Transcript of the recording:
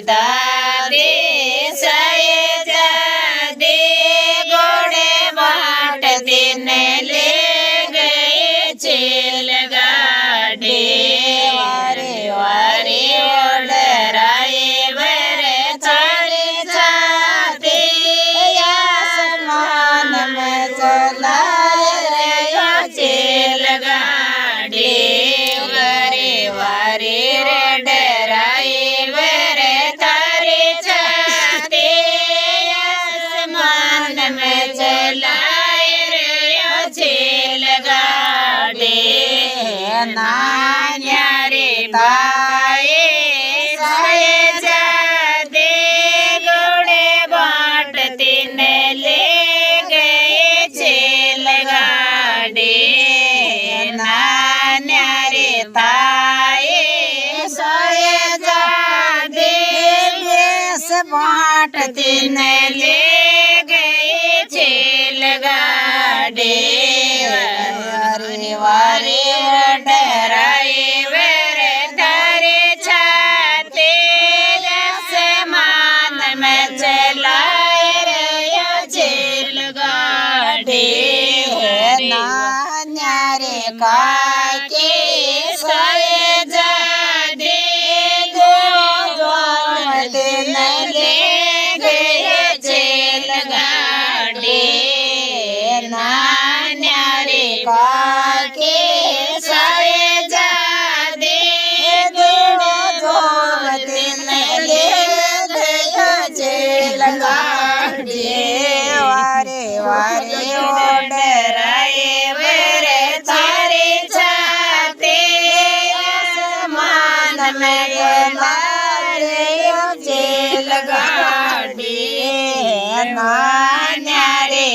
दादी सैजा दे घोड़े बांटती ने ले गए चेल गाड़ी वारे वारे ओडराए बरे थारी जाती आसमान में चलाए रे चेल गाड़ी वारे वारे रे डराए बरे थारी जाती आसमान में चलाए रे चेल गाड़ी नान्यारे ताए सैजा दे घोड़े बांटती ने ले गए चेल गाड़ी नान्यारे ताए सैजा दे भेष बांटती ने ले गए चेल गाड़ी वारे वारे डराए बरे थारे छाते आसमान में चलाए रे चेल गाड़ी नान्यारे काके सैजा दे घोड़े ने ले गए चेल गाड़ी नान्यारे काके सैजा दे घोड़े ने ले गए चेल गाड़ी वारे वारे ओडराए बरे थारे छाते आसमान में चलाए चेल गाड़ी नान्यारे